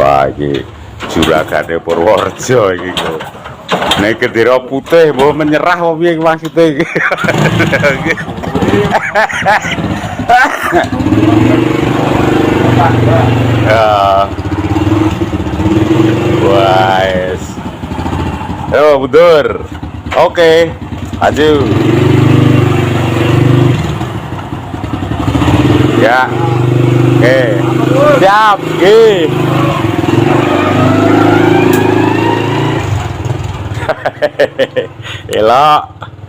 Wah, iki juragane Purworejo iki kok. Nek Kedira putih mbok menyerah apa piye maksudnya iki? Ya. Wes. Yo, mundur. Oke. Maju. Ya. Oke. Siap. Oke. Elok.